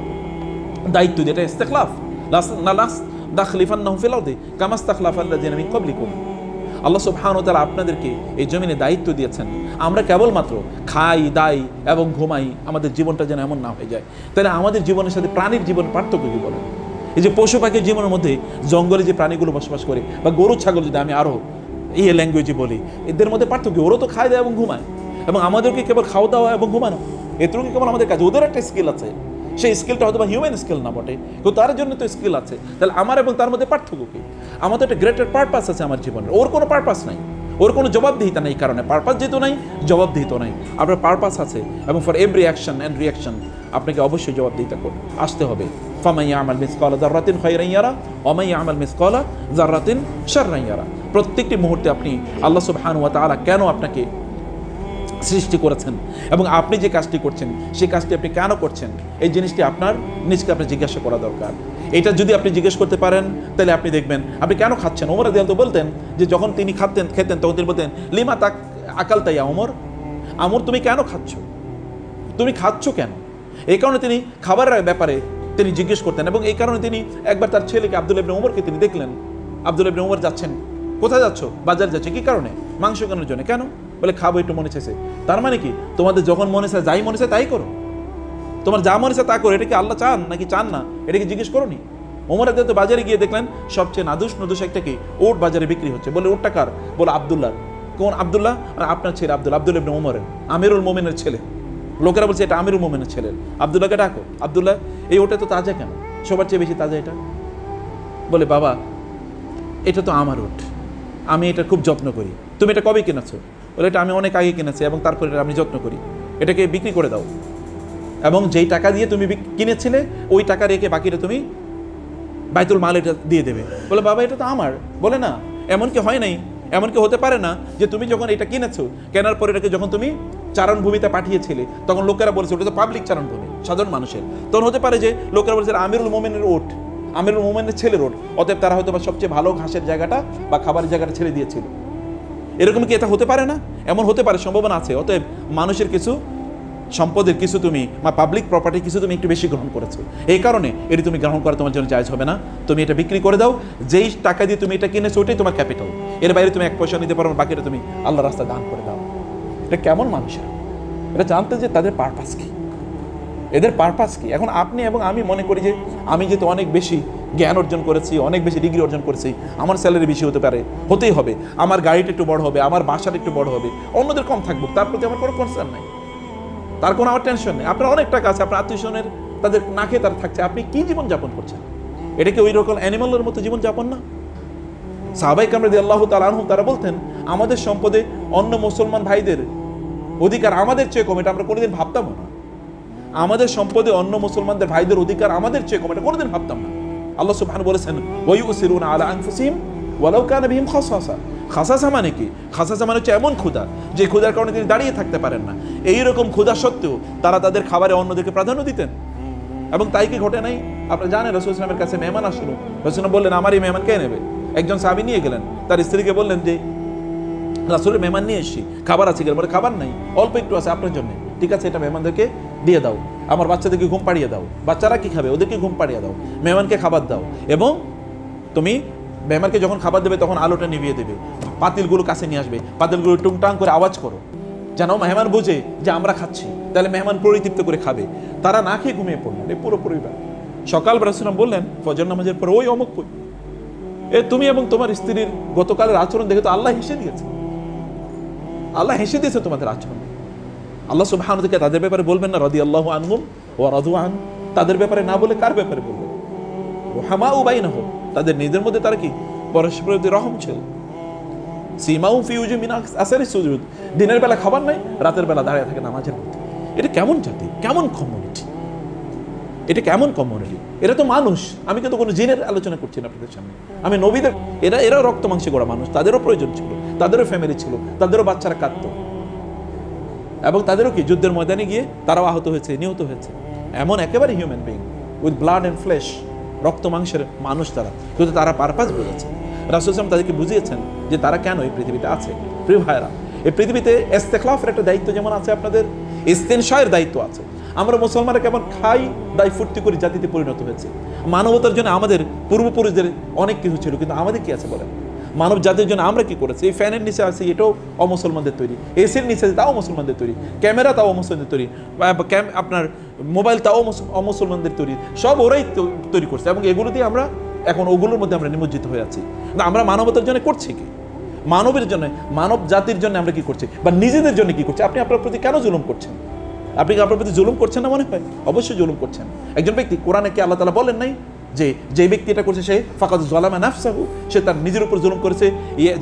দায়িত্ব, যেটা ইস্তিখলাফ, লাস্তাখলিফান্নাহুম ফিল আরদি কামা ইসতাখলাফাল্লাযিনা মিন ক্বাবলিকুম। আল্লাহ সুবহানাহু ওয়া তাআলা আপনাদেরকে এই জমিনে দায়িত্ব দিয়েছেন। আমরা কেবলমাত্র খাই, দাই এবং ঘুমাই, আমাদের জীবনটা যেন এমন না হয়ে যায়। তাহলে আমাদের জীবনের সাথে প্রাণীর জীবন পার্থক্য কি বলেন? এই যে পশু পাখির জীবনের মধ্যে জঙ্গলে যে প্রাণীগুলো বসবাস করে, বা গরু ছাগল যদি আমি আরও এই ল্যাঙ্গুয়েজে বলি, এদের মধ্যে পার্থক্য, ওরা তো খায়, দেয় এবং ঘুমায়, এবং আমাদেরকে কেবল খাওয়া দাওয়া এবং ঘুমানো, এটুকু কেবল আমাদের কাছে। ওদের একটা স্কিল আছে, সেই স্কিলটা হয়তো বা হিউম্যান স্কিল না বটে, কিন্তু তার জন্য তো স্কিল আছে। তাহলে আমার এবং তার মধ্যে পার্থক্য কি? আমার তো একটা গ্রেটার পারপাস আছে আমার জীবনের, ওর কোনো পারপাস নাই, ওর কোনো জবাবদিহিতা নেই। কারণে পারপাস যেহেতু নাই, জবাবদিহিতা নাই। আপনার পারপাস আছে, এবং for every action and reaction আপনাকে অবশ্যই জবাবদিহিতা আসতে হবে। ফামান ইয়ামাল মিসকালা যাররাতিন খায়রান ইয়ারা ওয়া মান ইয়ামাল মিসকালা যাররাতিন শাররান ইয়ারা। প্রত্যেকটি মুহূর্তে আপনি আল্লাহ সুবহানাহু ওয়া তাআলা কেন আপনাকে সৃষ্টি করেছেন, এবং আপনি যে কাজটি করছেন সেই কাজটি আপনি কেন করছেন, এই জিনিসটি আপনার নিজকে আপনি জিজ্ঞাসা করা দরকার। এটা যদি আপনি জিজ্ঞেস করতে পারেন, তাহলে আপনি দেখবেন আপনি কেন খাচ্ছেন। ওমর রাদিয়াল্লাহু বলতেন যে যখন তিনি খেতেন তখন তিনি বলতেন, লিমা তাক আকালতা ইয়া ওমর, আমর তুমি কেন খাচ্ছ, তুমি খাচ্ছ কেন? এই কারণে তিনি খাবারের ব্যাপারে তিনি জিজ্ঞেস করতেন। এবং এই কারণে তিনি একবার তার ছেলেকে আব্দুল্লাহ ইবনে ওমরকে তিনি দেখলেন, আব্দুল্লাহ ইবনে ওমর যাচ্ছেন, কোথায় যাচ্ছ? বাজার যাচ্ছে। কি কারণে? মাংস কেনার জন্য। কেন? বলে খাবো, একটু মনে চাইছে। তার মানে কি, তোমাদের যখন মনে চায়, যাই মনে চায় তাই করো, তোমার যা মনে চায় তা করো। এটা কি আল্লাহ চান নাকি চান না, এটাকে জিজ্ঞেস করো নি? ওমর রাদিয়াল্লাহু বাজারে গিয়ে দেখলেন সবচেয়ে নাদুস একটা কি ওট বাজারে বিক্রি হচ্ছে। বলে ওটটা কার? বলে আব্দুল্লাহ। কোন আব্দুল্লাহ? আপনার ছেলে আব্দুল্লাহ, আব্দুল্লাহ ইবনে ওমরের, আমিরুল মুমিনের ছেলে। লোকেরা বলছে এটা আমিরুল মুমিনের ছেলে, আব্দুল্লাহকে ডাকো। আব্দুল্লাহ, এই ওটা তো তাজা কেন? সবার চেয়ে বেশি তাজা এটা। বলে বাবা, এটা তো আমার ওট, আমি এটা খুব যত্ন করি। তুমি এটা কবে কিনেছো? বলে এটা আমি অনেক আগে কিনেছি, এবং তারপরে এটা আমি যত্ন করি, এটাকে বিক্রি করে দাও, এবং যেই টাকা দিয়ে তুমি কিনেছিলে ওই টাকা রেখে বাকিটা তুমি বাইতুল মাল এটা দিয়ে দেবে। বলে বাবা, এটা তো আমার। বলে না, এমনকি হয় নাই, এমনকি হতে পারে না যে তুমি যখন এটা কিনেছো, কেনার পরে এটাকে যখন তুমি চারণভূমিতে পাঠিয়েছিলে, তখন লোকেরা বলেছে ওটা তো পাবলিক চারণভূমি, সাধারণ মানুষের। তখন হতে পারে যে লোকেরা বলেছে আমিরুল মোমেনের ওট, আমিরুল মোমেনের ছেলের ওট, অতএব তারা হয়তো বা সবচেয়ে ভালো ঘাসের জায়গাটা বা খাবারের জায়গাটা ছেড়ে দিয়েছিল। এরকম কি এটা হতে পারে না? এমন হতে পারে, সম্ভাবনা আছে। অতএব মানুষের কিছু সম্পদের কিছু তুমি বা পাবলিক প্রপার্টি কিছু তুমি একটু বেশি গ্রহণ করেছো, এই কারণে এটি তুমি গ্রহণ করা তোমার জন্য জায়েজ হবে না। তুমি এটা বিক্রি করে দাও, যেই টাকা দিয়ে তুমি এটা কিনেছো ওইটাই তোমার ক্যাপিটাল, এর বাইরে তুমি 1 পয়সা নিতে পারো না, বাকিটা তুমি আল্লাহ রাস্তায় দান করে দাও। এটা কেমন মানুষের? এটা জানতে যে তাদের পারপাস কি, এদের পারপাস কি। এখন আপনি এবং আমি মনে করি যে আমি যেহেতু অনেক বেশি জ্ঞান অর্জন করেছি, অনেক বেশি ডিগ্রি অর্জন করেছি, আমার স্যালারি বেশি হতে পারে, হতেই হবে, আমার গাড়িটা একটু বড় হবে, আমার বাসাটা একটু বড় হবে, অন্যদের কম থাকবো, তার প্রতি আমার কোনো কনসার্ন নাই, তার কোনো আমার টেনশন নেই। আপনার অনেক টাকা আছে, আপনার আত্মীয়স্বজনের তাদের না খেয়ে তারা থাকছে, আপনি কি জীবন যাপন করছেন? এটা কি ওই রকম অ্যানিমালের মতো জীবন যাপন না? সাহাবায়ে কেরাম রাদিয়াল্লাহু তাআলা আনহুম তারা বলতেন, আমাদের সম্পদে অন্য মুসলমান ভাইদের অধিকার আমাদের চেয়ে কম, এটা আমরা কোনোদিন ভাবতাম না। আমাদের সম্পদে অন্য মুসলমানদের ভাইদের অধিকার আমাদের চেয়ে কম, এটা কোনোদিন ভাবতাম না। আল্লাহ সুবহানাহু বলেছেন, ওয়া ইউসিরুনা আলা আনফুসিহিম ওয়ালাউ কানা বিহিম খাসাসা। খাসাসা মানে কি? খাসাসা মানে হচ্ছে এমন ক্ষুধা যে ক্ষুধার কারণে তিনি দাঁড়িয়ে থাকতে পারেন না। এইরকম ক্ষুধা সত্ত্বেও তারা তাদের খাবারে অন্যদেরকে প্রাধান্য দিতেন। এবং তাই কি ঘটে নাই? আপনারা জানেন, রাসূল সাল্লাল্লাহু আলাইহি ওয়াসাল্লামের কাছে মেহমান আসলো, রাসূল বললেন আমার এই মেহমান কে নেবে? একজন সাহাবী নিয়ে গেলেন, তার স্ত্রীকে বললেন যে রাসূলের মেহমান নিয়ে এসেছি, খাবার আছে কিনা? বলে খাবার নাই, অল্প একটু আছে আপনার জন্য। ঠিক আছে, এটা মেহমানদেরকে দিয়ে দাও, আমার বাচ্চাদেরকে ঘুম পাড়িয়ে দাও, বাচ্চারা কি খাবে ওদেরকে ঘুম পাড়িয়ে দাও, মেহমানকে খাবার দাও, এবং তুমি মেহমানকে যখন খাবার দেবে তখন আলোটা নিভিয়ে দেবে, পাতিলগুলো কাছে নিয়ে আসবে, পাতিলগুলো টুংটাং করে আওয়াজ করো, যেন মেহমান বোঝে যে আমরা খাচ্ছি, তাহলে মেহমান পরিতৃপ্ত করে খাবে। তারা না খেয়ে ঘুমিয়ে পড়লেন, এই পুরো পরিবার। সকালবেলা রাসূলুল্লাহ বললেন ফজর নামাজের পর, ওই অমুক কই, তুমি এবং তোমার স্ত্রীর গতকালের আচরণ দেখে তো আল্লাহ হেসে দিয়েছে, আল্লাহ হেসে দিয়েছে তোমাদের আচরণ। আল্লাহ সুবহানাহু ওয়া তাআলা তাদের ব্যাপারে বলবেন না রাদিয়াল্লাহু আনহুম ওয়া রাদু আন? তাদের ব্যাপারে না বলে কার ব্যাপারে বলবেন? রুহামাউ বাইনাহুম, তাদের নিজেদের মধ্যে তারা কি পরস্পরের প্রতি রহম ছিল। সীমাউ ফি উজুহিহিম মিন আসারিস সুজুদ, দিনের বেলা খাবার নাই, রাতের বেলা দাঁড়িয়ে থাকে নামাজের মধ্যে। এটা কেমন জাতি, কেমন কমিউনিটি, এটা কেমন কমিউনিটি? এরা তো মানুষ। আমি কিন্তু কোনো জিনের আলোচনা করছি না আপনাদের সামনে, আমি নবীদের, এরাও রক্ত মাংসে গড়া মানুষ, তাদেরও প্রয়োজন ছিল, তাদেরও ফ্যামিলি ছিল, তাদেরও বাচ্চারা কাঁদতো, এবং তাদেরও কি যুদ্ধের ময়দানে গিয়ে তারাও আহত হয়েছে, নিহত হয়েছে। এমন একেবারে human being with blood and flash, রক্ত মাংসের মানুষ তারা, কিন্তু তারা পারপাস বুঝেছে। রাসূল সাল্লাল্লাহু তাদেরকে বুঝিয়েছেন যে তারা কেন এই পৃথিবীতে আছে। প্রিয় ভাইরা, এই পৃথিবীতে ইস্তেখলাফের একটা দায়িত্ব যেমন আছে, আপনাদের ইস্তেনশায়ের দায়িত্ব আছে। আমরা মুসলমানরা কেমন খাই দায় ফুর্তি করে জাতিতে পরিণত হয়েছে। মানবতার জন্য আমাদের পূর্বপুরুষদের অনেক কিছু ছিল, কিন্তু আমাদের কি আছে বলেন? মানব জাতির জন্য আমরা কি করেছি? এই ফ্যানের নিচে আছে, এটাও অমুসলমানদের তৈরি। এসির নিচে তাও মুসলমানদের তৈরি, ক্যামেরা তাও অমুসলমানদের তৈরি, আপনার মোবাইল তাও অমুসলমানদের তৈরি, সব ওরাই তৈরি করছে। এবং এগুলো দিয়ে আমরা এখন ওগুলোর মধ্যে আমরা নিমজ্জিত হয়ে আছি। আমরা মানবতার জন্য করছি কি? মানবের জন্য, মানব জাতির জন্য আমরা কি করছি, বা নিজেদের জন্য কি করছি? আপনি আপনার প্রতি কেন জুলুম করছেন? আপনি কি আপনার প্রতি জুলুম করছেন না? মনে হয় অবশ্যই জুলুম করছেন। একজন ব্যক্তি, কোরআনে কি আল্লাহ তাআলা বলেন নাই যে ব্যক্তি এটা করছে সে ফাকাদ যালামা নাফসাহু, সে তার নিজের উপর জুলুম করেছে।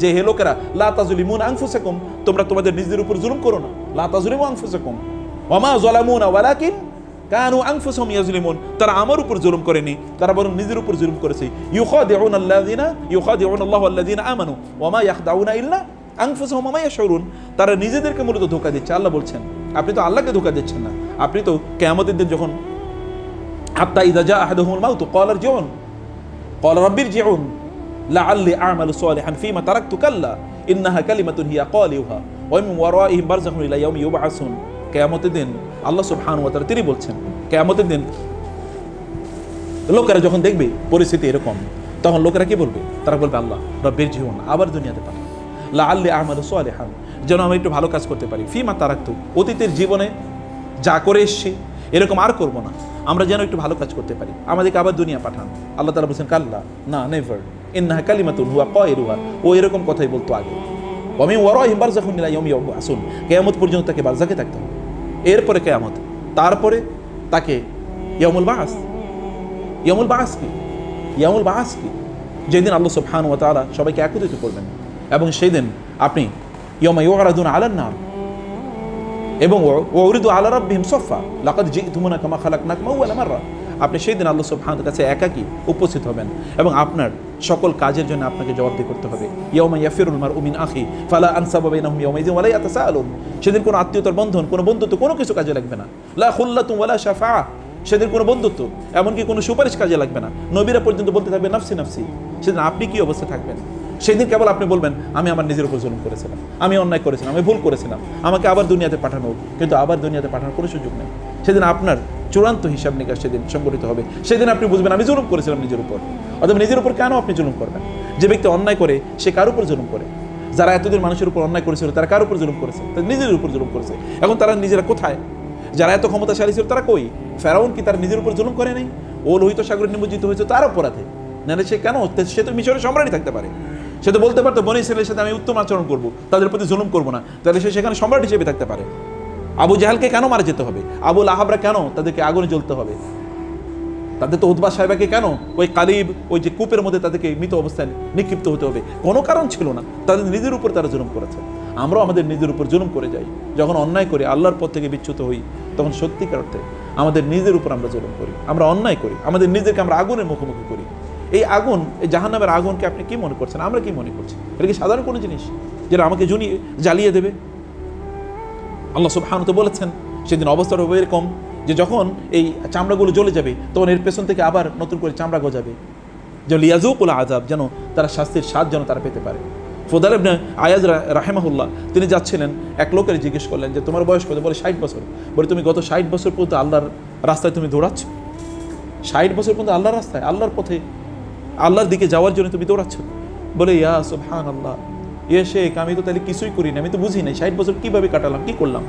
যে হে লোকেরা, লা তাযলিমুনা আনফুসাকুম, তোমরা তোমাদের নিজেদের উপর জুলুম করো না। লা তাযলিমু আনফুসাকুম ওয়া মা যালামুনা ওয়ালাকিন কানু আনফুসাহুম ইয়াজলিমুন, তারা আমার উপর জুলুম করেনি, তারা বরং নিজের উপর জুলুম করেছে। ইউখাদিউনা আল্লাহু আল্লাযিনা আমানু ওয়া মা ইয়াখদাউনা ইল্লা আনফুসাহুম ওয়া মা ইয়াশউরুন, তারা নিজেদেরকে মূলত ধোঁকা দিচ্ছে। আল্লাহ বলছেন আপনি তো আল্লাহকে ধোঁকা দিচ্ছেন না, আপনি তো কিয়ামতের দিন যখন হাত্তা ইযা জা আহাদুহুমুল মাউত ক্বালা ইরজিউন ক্বালা রাব্বি ইরজিউন লাআল্লি আ'মালু সালিহান ফীমা তারাকতু কাল্লা ইন্নাহা কালিমাতুন হিয়া ক্বালিউহা ওয়া মিন ওয়ারাইহিম বারযাখুন ইলা ইয়াউমি ইউবআসুন। কিয়ামতের দিন আল্লাহ সুবহানাহু ওয়া তাআলা তিনি বলছেন, কিয়ামতের দিন লোকেরা যখন দেখবে পরিস্থিতি এরকম, তখন লোকেরা কি বলবে? তারা বলবে আল্লাহ রাব্বি ইরজিউন, আবার দুনিয়াতে পাঠান, লাআল্লি আ'মালু সালিহান, যেন আমি একটু ভালো কাজ করতে পারি, ফীমা তারাকতু, অতীতের জীবনে যা করে এসেছি এরকম আর করব না, আমরা যেন একটু ভালো কাজ করতে পারি, আমাদেরকে আবার দুনিয়া পাঠান। আল্লাহ তাআলা বলছেন কাল্লা, না, নেভার, ইন্নাহা কালিমাতুন হুয়া কায়িলুহা, ও এরকম কথাই বলতো আগে। ওয়া মিন ওয়ারাইহিম বারযাখুন ইলা ইয়াউমি ইউবআসুন, কিয়ামত পর্যন্ত তাকে বারযাখে থাকতে হবে, এরপরে কিয়ামত, তারপরে তাকে ইয়াউমুল বাস। ইয়াউমুল বাস কি? ইয়াউমুল বাস কি? যেদিন আল্লাহ সুবহানাহু ওয়া তাআলা সবাইকে একত্রিত করবেন, এবং সেই দিন আপনি ইয়াউমা ইউরাদুনা আলান নার এবং ওয়াউরিদু আলা রাব্বিহিম সাফা লাকাদ জিতুমুনা কামা খালাকনাকুম আউওয়ালা মাররা, আপনি সেই দিন আল্লাহ সুবহানাহু ওয়া তাআলার কাছে একাকী উপস্থিত হবেন, এবং আপনার সকল কাজের জন্য আপনাকে জবাবদিহি করতে হবে। ইয়াউমা ইয়াফিরুল মারউ মিন আখি ফালা আনসাবা বাইনাহুম ইয়াউমাইযিন ওয়া লা ইয়াতাসাআলুন, সেদিন কোনো আত্মীয়তার বন্ধন, কোনো বন্ধুত্ব, কোনো কিছু কাজে লাগবে না। লা খুল্লাতুন ওয়ালা শাফাআ, সেদিন কোনো বন্ধুত্ব, এমনকি কোনো সুপারিশ কাজে লাগবে না। নবীরা পর্যন্ত বলতে থাকবে নাফসি নাফসি। সেদিন আপনি কি অবস্থা থাকবেন? সেদিন কেবল আপনি বলবেন আমি আমার নিজের উপর জুলুম করেছিলাম, আমি অন্যায় করেছিলাম, আমি ভুল করেছিলাম, আমাকে আবার দুনিয়াতে পাঠানো হোক, কিন্তু আবার দুনিয়াতে পাঠানোর কোনো সুযোগ নেই। সেদিন আপনার চূড়ান্ত হিসাব নিকাশ সেদিন সংগঠিত হবে। সেদিন আপনি বুঝবেন আমি জুলুম করেছিলাম নিজের উপর। অথবা নিজের উপর কেন আপনি জুলুম করবেন? যে ব্যক্তি অন্যায় করে সে কার উপর জুলুম করে? যারা এতদিন মানুষের উপর অন্যায় করেছিল তারা কার উপর জুলুম করেছে? তারা নিজের উপর জুলুম করেছে। এখন তারা নিজেরা কোথায়? যারা এত ক্ষমতাশালী ছিল তারা কই? ফেরাউন কি তার নিজের উপর জুলুম করে নাই? ও লোহিত সাগরে নিমজ্জিত হয়েছে তার অপরাধে, না সে কেন? সে তো মিশরের সম্রাটই থাকতে পারে, সে তো বলতে পারতো বনী ইসরাইলের সাথে আমি উত্তম আচরণ করবো, তাদের প্রতি জুলুম করবো না, তাহলে সে সেখানে সম্রাট হিসেবে থাকতে পারে। আবু জাহালকে কেন মারা যেতে হবে? আবু লাহাবরা কেন তাদেরকে আগুনে জ্বলতে হবে? তাদের তো উতবা সাহেবাকে কেন ওই কালিব, ওই যে কূপের মধ্যে তাদেরকে মৃত অবস্থায় নিক্ষিপ্ত হতে হবে? কোনো কারণ ছিল না, তাদের নিজের উপর তারা জুলুম করেছে। আমরাও আমাদের নিজের উপর জুলুম করে যাই, যখন অন্যায় করি, আল্লাহর পথ থেকে বিচ্যুত হই, তখন সত্যিকার অর্থে আমাদের নিজের উপর আমরা জুলুম করি, আমরা অন্যায় করি, আমাদের নিজেকে আমরা আগুনের মুখোমুখি করি। এই আগুন, এই জাহান্নামের আগুনকে আপনি কি মনে করছেন? আমরা কি মনে করছি? এটা কি সাধারণ কোনো জিনিস যেটা আমাকে জ্বালিয়ে দেবে? আল্লাহ সুবহানাহু ওয়া তাআলা বলেছেন সেদিন অবস্থা হবে এরকম যে যখন এই চামড়াগুলো জ্বলে যাবে তখন এর পেছন থেকে আবার নতুন করে চামড়া গজাবে, যে লিয়াযুকুল আযাব, যেন তারা শাস্তির স্বাদ যেন তারা পেতে পারে। ফুদাল ইবনে আয়াজ রাহিমাহুল্লাহ তিনি যাচ্ছিলেন, এক লোকের জিজ্ঞেস করলেন যে তোমার বয়স কত? বলে 60 বছর। বলে তুমি গত 60 বছর পর্যন্ত আল্লাহর রাস্তায় তুমি দৌড়াচ্ছ? 60 বছর পর্যন্ত আল্লাহর রাস্তায়, আল্লাহর পথে আল্লাহর দিকে যাওয়ার জন্য তুমি দৌড়াচ্ছ। বলে ইয়া সুবহানাল্লাহ, ইয়ে শেখ, আমি তো তাহলে কিছুই করি না, আমি তো বুঝি নাই 60 বছর কীভাবে কাটালাম, কী করলাম।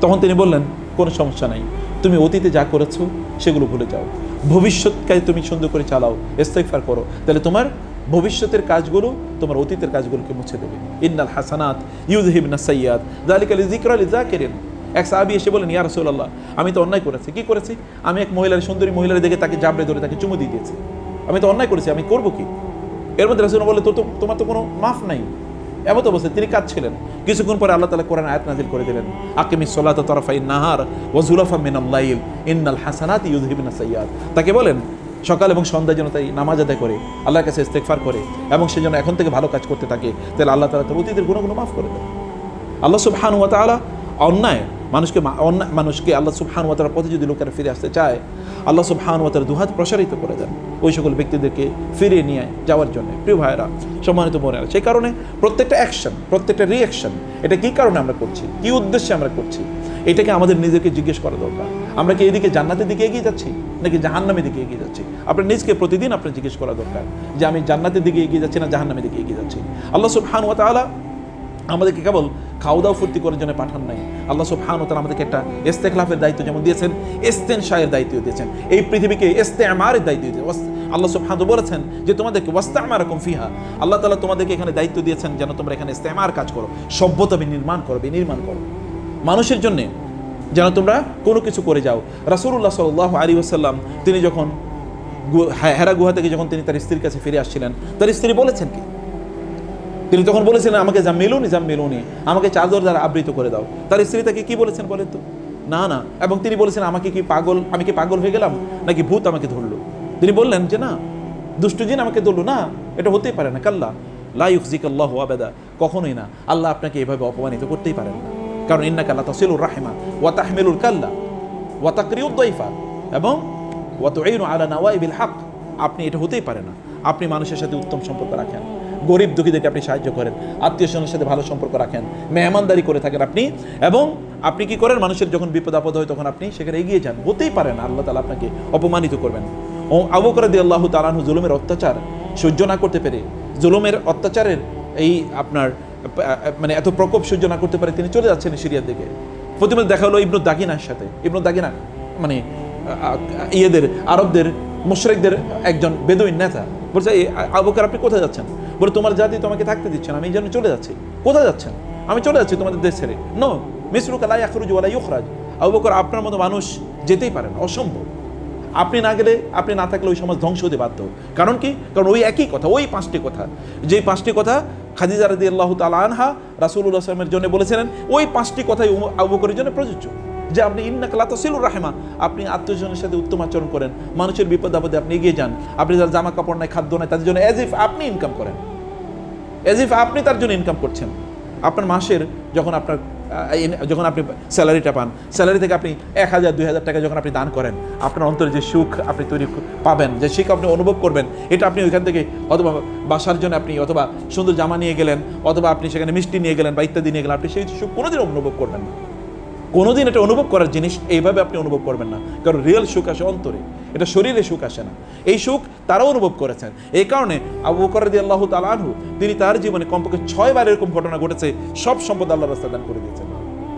তখন তিনি বললেন, কোনো সমস্যা নাই, তুমি অতীতে যা করেছো সেগুলো ভুলে যাও, ভবিষ্যৎকালে তুমি সুন্দর করে চালাও, ইস্তিগফার করো, তাহলে তোমার ভবিষ্যতের কাজগুলো তোমার অতীতের কাজগুলোকে মুছে দেবে। ইন্নাল হাসানাত ইউযহিবনাস সাইয়্যাত যালিকা লিযিকরা লিযাকিরিন। এক সাহাবী এসে বলেন, ইয়া রাসূলুল্লাহ, আমি তো অন্যায় করেছি। কি করেছি? আমি এক মহিলার, সুন্দরী মহিলার দেখে তাকে জাবড়ে ধরে তাকে চুমু দিয়ে দিয়েছি। আমি তো অন্যায় করেছি, আমি করবো কি? এর মধ্যে রাসূল বলে, তোমার তো কোনো মাফ নাই। এমত অবস্থায় তিনি কাঁদছিলেন। কিছুক্ষণ পরে আল্লাহ তাআলা কোরআন আয়াত নাযিল করে দিলেন, আকিমিস সালাতা তারফাইন নাহার ওয়া যুলাফাম মিনাল লাইল ইন্নাল হাসানাতি ইউযহিবনাস সাইয়্যাত। তাকে বলেন সকাল এবং সন্ধ্যায় যেন তাই নামাজ আদায় করে, আল্লাহর কাছে ইস্তেগফার করে, এবং সে যেন এখন থেকে ভালো কাজ করতে থাকে, তাহলে আল্লাহ তাআলা তার অতীতের গুনাহগুলো মাফ করে দেন। আল্লাহ সুবহানাহু ওয়া তাআলা মানুষকে আল্লাহ সুবহানাহু ওয়া তাআলার পথে যদি লোকেরা ফিরে আসতে চায়, আল্লাহ সুবহানাহু ওয়া তাআলা দুহাত প্রসারিত করে দেন ওই সকল ব্যক্তিদেরকে ফিরিয়ে নিয়ে যাওয়ার জন্য। প্রিয় ভাইয়েরা, সম্মানিত বোনেরা, সেই কারণে প্রত্যেকটা অ্যাকশন, প্রত্যেকটা রিঅ্যাকশন, এটা কী কারণে আমরা করছি, কী উদ্দেশ্যে আমরা করছি, এটাকে আমাদের নিজেকে জিজ্ঞেস করা দরকার। আমরা কি এদিকে জান্নাতের দিকে এগিয়ে যাচ্ছি নাকি জাহান্নামের দিকে এগিয়ে যাচ্ছি? আপনার নিজকে প্রতিদিন আপনার জিজ্ঞেস করা দরকার যে আমি জান্নাতের দিকে এগিয়ে যাচ্ছি না জাহান্নামের দিকে এগিয়ে যাচ্ছি। আল্লাহ সুবহানাহু ওয়া তাআলা আমাদেরকে কেবল খাওয়া দাওয়া ফুর্তি করার জন্য পাঠান নাই। আল্লাহ সুবহানাহু ওয়া তাআলা আমাদেরকে একটা ইস্তেখলাফের দায়িত্ব যেমন দিয়েছেন, ইস্তেনশায়ের দায়িত্ব দিয়েছেন, এই পৃথিবীকে ইস্তেমারের দায়িত্ব দিয়েছেন। আল্লাহ সুবহানাহু বলেছেন যে তোমাদেরকে ওয়াস্তামারাকুম ফিহা, আল্লাহ তাআলা তোমাদেরকে এখানে দায়িত্ব দিয়েছেন যেন তোমরা এখানে ইস্তেমার কাজ করো, সভ্যতা নির্মাণ করো, মানুষের জন্য যেন তোমরা কোনো কিছু করে যাও। রাসূলুল্লাহ সাল্লাল্লাহু আলাইহি ওয়াসাল্লাম তিনি যখন হেরা গুহা থেকে যখন তিনি তার স্ত্রীর কাছে ফিরে আসছিলেন, তার স্ত্রী বলেছেন কি? তিনি তখন বলেছিলেন, আমাকে জাম্মিলুনি, আমাকে চাদর দ্বারা আবৃত করে দাও। তার স্ত্রী তাকে কি বলেছেন বলেন তো? না। এবং তিনি বলেছেন, আমি কি পাগল হয়ে গেলাম নাকি ভূত আমাকে ধরলো? তিনি বললেন যে না, দুষ্ট জিন আমাকে ধরলো না, এটা হতেই পারে না। কাল্লা লা ইউখজিকাল্লাহু আবাদা, কখনোই না, আল্লাহ আপনাকে এভাবে অপমানিত করতেই পারেন না। কারণ ইন্নাকা লা তাসিলুর রাহিমা ওয়া তাহমিলুল কাল্লা ওয়া তাকরিউদ দাইফা এবং ওয়া তুঈনু আলা নাওয়াইবিল হক, আপনি এটা হতেই পারে না। আপনি মানুষের সাথে উত্তম সম্পর্ক রাখেন, গরিব দুঃখীদেরকে আপনি সাহায্য করেন, আত্মীয় স্বজনের সাথে ভালো সম্পর্ক রাখেন, মেহমানদারি করে থাকেন আপনি, এবং আপনি কি করেন, মানুষের যখন বিপদ আপদ হয় তখন আপনি সেখানে এগিয়ে যান। হতেই পারে না আল্লাহ তাআলা আপনাকে অপমানিত করবেন। আবু বকর রাদিয়াল্লাহু তাআলা আনহু জুলুমের অত্যাচার সহ্য না করতে পেরে, জুলুমের অত্যাচারের এই আপনার মানে এত প্রকোপ সহ্য না করতে পারে তিনি চলে যাচ্ছেন সিরিয়ার দিকে। প্রথমে দেখা হলো ইবনু দাগিনার সাথে। ইবনু দাগিনা মানে আরবদের মুশরিকদের একজন বেদুইন নেতা। বলছে, আবু বকর আপনি কোথায় যাচ্ছেন? বলে, তোমার জাতি তোমাকে থাকতে দিচ্ছে না, আমি এই জন্য চলে যাচ্ছি। কোথায় যাচ্ছেন? আমি চলে যাচ্ছি তোমাদের দেশ ছেড়ে। নো মিসলুকা লা ইয়াখরুজু ওয়া লা ইউখরাজ। আবু বকর, আপনার মতো মানুষ যেতেই পারে না, অসম্ভব। আপনি না গেলে, আপনি না থাকলে ওই সমাজ ধ্বংস হতে বাধ্য। কারণ কি? কারণ ওই একই কথা, ওই 5টি কথা, যেই 5টি কথা খাদিজা রাদিয়াল্লাহু তাআলা আনহা রাসূলুল্লাহ সাল্লাল্লাহু আলাইহি ওয়াসাল্লামের জন্য বলেছিলেন, ওই 5টি কথাই আবু বকরের জন্য প্রযোজ্য। যে আপনি ইন্নাকা লা তাসিলুর রাহিমা, আপনি আত্মীয়স্বজনের সাথে উত্তম আচরণ করেন, মানুষের বিপদ আপদে আপনি এগিয়ে যান, আপনি যার জামা কাপড় নাই, খাদ্য নাই, তাদের জন্য অ্যাজ ইফ আপনি ইনকাম করেন, অ্যাজ ইফ আপনি তার জন্য ইনকাম করছেন। আপনার মাসের যখন আপনি স্যালারিটা পান, স্যালারি থেকে আপনি 1000 2000 টাকা যখন আপনি দান করেন, আপনার অন্তরে যে সুখ আপনি তৈরি পাবেন, যে সুখ আপনি অনুভব করবেন, এটা আপনি ওইখান থেকে অথবা বাসার জন্য আপনি অথবা সুন্দর জামা নিয়ে গেলেন, অথবা আপনি সেখানে মিষ্টি নিয়ে গেলেন বা ইত্যাদি নিয়ে গেলেন, আপনি সেই সুখ কোনোদিন অনুভব করবেন না। কোনোদিন এটা অনুভব করার জিনিস এইভাবে আপনি অনুভব করবেন না। কারণ রিয়েল সুখ আসে অন্তরে, এটা শরীরে সুখ আসে না। এই সুখ তারাও অনুভব করেছেন। এই কারণে আবু বকর রাদিয়াল্লাহু তাআলা আনহু তিনি তার জীবনে কমপক্ষে 6 বার এরকম ঘটনা ঘটেছে, সব সম্পদ আল্লাহর রাস্তায় দান করে দিয়েছেন।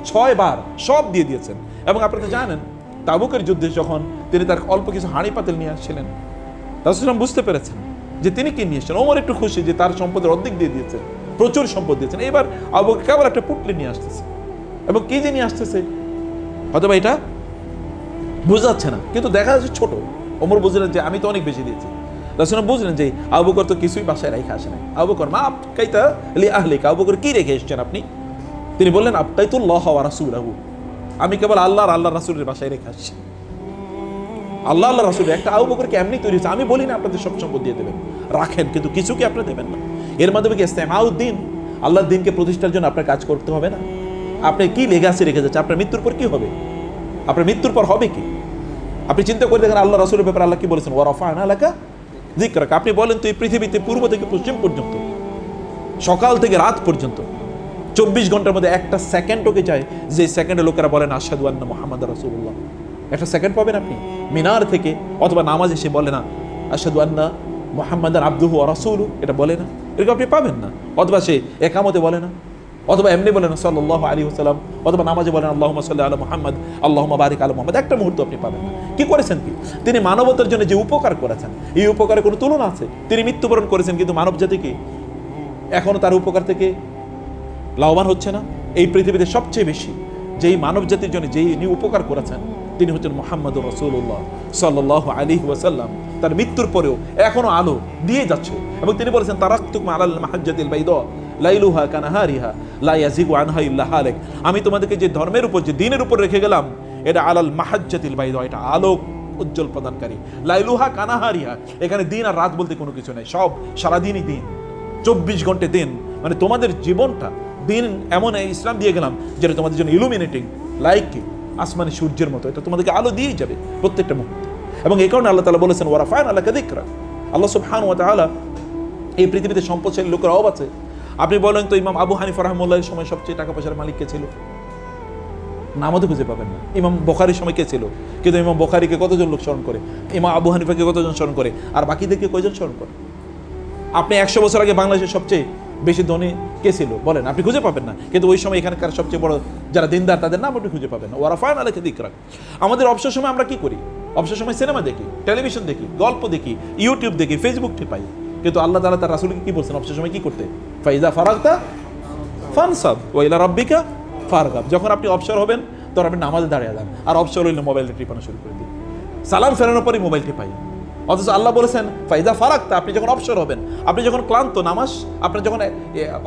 6 বার সব দিয়ে দিয়েছেন। এবং আপনারা তো জানেন, তাবুকের যুদ্ধে যখন তিনি তার অল্প কিছু হাঁড়ি পাতিল নিয়ে আসছিলেন, রাসূলুল্লাহ বুঝতে পেরেছেন যে তিনি কি নিয়ে এসেছেন। ওমর একটু খুশি যে তার সম্পদের অর্ধেক দিয়ে দিয়েছেন, প্রচুর সম্পদ দিয়েছেন। এবার আবু বকর কেবল একটা পুটলি নিয়ে আসতেছে, এবং কি যে নিয়ে আসতেছে হয়তো এটা বোঝা যাচ্ছে না, কিন্তু দেখা যাচ্ছে ছোট। ওমর বুঝলেন যে আমি তো অনেক বেশি দিয়েছি। রাসূলুল্লাহ বুঝলেন যে আবু বকর তো কিছুই বাসায় রেখে আসে নাই। আবু বকর মা আবকাইতা লি আহলিকা, আবু বকর কি রেখে এসেছেন আপনি? তিনি বললেন, আবকাইতুল্লাহ ওয়া রাসূলাহু, আমি কেবল আল্লাহ আর আল্লাহর রাসূলের বাসায় রেখে আসছি। আল্লাহ আল্লাহ রাসূল একটা আবু বকর কেমনি তৈরি হয়েছে? আমি বলি না আপনাদের সব সম্পদ দিয়ে দেবেন, রাখেন, কিন্তু কিছু কি আপনি দেবেন না? এর মাধ্যমে কি ইসলামউদ্দিন, আল্লাহর দিনকে প্রতিষ্ঠার জন্য আপনার কাজ করতে হবে না? আপনি কি লেগাসি রেখে যাচ্ছে? আপনার মৃত্যুর পর কি হবে? আপনার মৃত্যুর পর হবে কি? আপনি চিন্তা করে দেখেন আল্লাহ রাসূলের ব্যাপারে আল্লাহ কি বলেছেন, ওয়া রাফা'না লাকা যিকরাকা। আপনি বলেন তো এই পৃথিবীতে পূর্ব থেকে পশ্চিম পর্যন্ত, সকাল থেকে রাত পর্যন্ত 24 ঘন্টার মধ্যে একটা সেকেন্ডও যায় যে সেকেন্ডে লোকেরা বলেন আশহাদু আন্না মুহাম্মাদুর রাসূলুল্লাহ। একটা সেকেন্ড পাবেন আপনি মিনার থেকে, অথবা নামাজ এসে বলে না আশহাদু আন্না মুহাম্মাদান আবদুহু ওয়া রাসূলুহু এটা বলে না, এরকম আপনি পাবেন না। অথবা সে একামতে বলে না, অথবা এমনি বলে না সাল্লাল্লাহু আলাইহি ওয়াসাল্লাম, অথবা নামাজে বলেন আল্লাহুম্মা সাল্লি আলা মুহাম্মদ আল্লাহুম্মা বারিক আলা মুহাম্মদ, একটা মুহূর্ত আপনি পাবেন না। কি করেছেন কি? তিনি মানবতার জন্য যে উপকার করেছেন, এই উপকারের কোনো তুলনা আছে? তিনি মৃত্যুবরণ করেছেন, কিন্তু মানব জাতি কি এখনো তার উপকার থেকে লাভবান হচ্ছে না? এই পৃথিবীতে সবচেয়ে বেশি যেই মানব জাতির জন্য যেই ইনি উপকার করেছেন তিনি হচ্ছেন মুহাম্মদুর রাসূলুল্লাহ সাল্লাল্লাহু আলাইহি ওয়াসাল্লাম। তার মৃত্যুর পরেও এখনো আলো দিয়ে যাচ্ছে, এবং তিনি বলেছেন তারাকতুকুম আলাল মাহজ্জাতিল বাইদা লাইলুহা কানাহারিহা লা ইয়াজিগু আনহা ইল্লা হালিক। আমি তোমাদেরকে যে ধর্মের উপর, যে দ্বীনের উপর রেখে গেলাম, এটা আলাল মাহজ্জাতিল বাইদা, এটা আলোক উজ্জ্বল প্রদানকারী। লাইলুহা কানাহারিহা, এখানে দিন আর রাত বলতে কোনো কিছু নেই, সব সারাদিনই দিন, 24 ঘন্টা দিন। মানে তোমাদের জীবনটা দিন এমন ইসলাম দিয়ে গেলাম যেটা তোমাদের জন্য ইলুমিনেটিং, লাইক কি আসমানি সূর্যের মতো, এটা তোমাদেরকে আলো দিয়েই যাবে প্রত্যেকটা মুহূর্তে। এবং এই কারণে আল্লাহ তাআলা বলেছেন ওয়ারাফা'না লাকা যিকরা। আল্লাহ সুবহানাহু ওয়া তাআলা এই পৃথিবীতে সম্পদশালী লোকের অভাব আছে। আপনি বলেন তো ইমাম আবু হানিফা রাহমাতুল্লাহির সময় সবচেয়ে টাকা পয়সার মালিক কে ছিল? নামও তো খুঁজে পাবেন না। ইমাম বুখারীর সময় কে ছিল? কিন্তু ইমাম বুখারীকে কতজন লোক স্মরণ করে, ইমাম আবু হানিফাকে কতজন স্মরণ করে, আর বাকিদেরকে কয়জন স্মরণ করে? আপনি 100 বছর আগে বাংলাদেশের সবচেয়ে বেশি ধনী কে ছিল বলেন? আপনি খুঁজে পাবেন না। কিন্তু ওই সময় এখানকার সবচেয়ে বড় যারা দিনদার তাদের নাম আপনি খুঁজে পাবেন না। ওয়ারাফা'না লাকা যিকরাক। আমাদের অবসর সময় আমরা কি করি? অবসর সময় সিনেমা দেখি, টেলিভিশন দেখি, গল্প দেখি, ইউটিউব দেখি, ফেসবুক টিপাই। কিন্তু আল্লাহ তাআলা তার রাসূলকে কি বলছেন অবসর সময় কি করতে? ফাইজা ফারাগতা ফানসাব ওয়া ইলা রাব্বিকা ফারগাব। যখন আপনি অবসর হবেন তখন আপনি নামাজে দাঁড়িয়ে যান, আর অবসর হইলে মোবাইলটা টিপানো শুরু করে দিন। সালাম ফেরানোর পরই মোবাইল টিপাই। অথচ আল্লাহ বলেছেন ফাইদা ফারাগতা, আপনি যখন অবসর হবেন, আপনি যখন ক্লান্ত, নামাজ আপনার যখন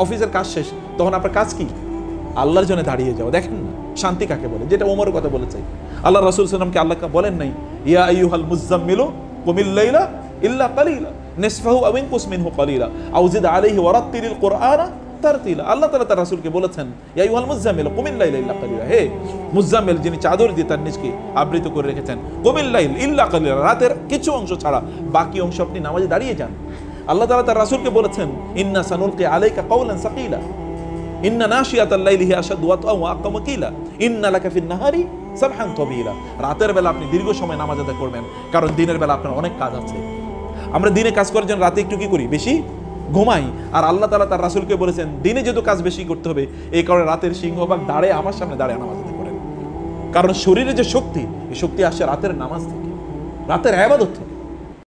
অফিসের কাজ শেষ, তখন আপনার কাজ কি? আল্লাহর জন্য দাঁড়িয়ে যাও। দেখেন না শান্তি কাকে বলে, যেটা ওমরের কথা বলেছে। আল্লাহ রাসূল সাল্লাল্লাহু আলাইহি ওয়াসাল্লামকে আল্লাহ বলেন নাই ইয়া আইয়ুহাল মুযাম্মিলু কুমিল লাইলা ইল্লা কালিলা নিসফাহু আও ইনকুস মিনহু কালিলা আও জিদ আলাইহি ওয়ারাত্তিলিল কুরআনা তারতিলা। আল্লাহ তাআলা তার রাসূলকে বলেছেন ইয়া আইয়ুহাল মুযাম্মিলু কুমিল লাইলা ইল্লা কালিলা, হে মুযাম্মিল যিনি চাদর দিয়ে তার নিজকে আবৃত করে রেখেছেন, কুমিল লাইল ইল্লা কালিলা, রাতের কিছু অংশ ছাড়া বাকি অংশ আপনি নামাজে দাঁড়িয়ে যান। আল্লাহ তাআলা তার রাসূলকে বলেছেন ইন্না সানুলকি আলাইকা কাওলান সাকিলা ইন্না নাশিয়াতাল লাইলি হিয়া আশাদ্দু ওয়াতআ ওয়া আকামু কিলা ইন্না লাকা ফিন নাহারি সাবহান তাবিলা। রাতের বেলা আপনি দীর্ঘ সময় নামাজ আদায় করবেন, কারণ দিনের বেলা আপনার অনেক কাজ আছে। আমরা দিনে কাজ করার জন্য রাতে একটু কি করি? বেশি ঘুমাই। আর আল্লাহ তাআলা তার রাসূলকে বলেছেন দিনে যেহেতু কাজ বেশি করতে হবে, এই কারণে রাতের সিংহভাগ দাঁড়িয়ে আমার সামনে দাঁড়িয়ে নামাজ আদায় করেন। কারণ শরীরে যে শক্তি, এই শক্তি আসে রাতের নামাজ থেকে, রাতের ইবাদত থেকে।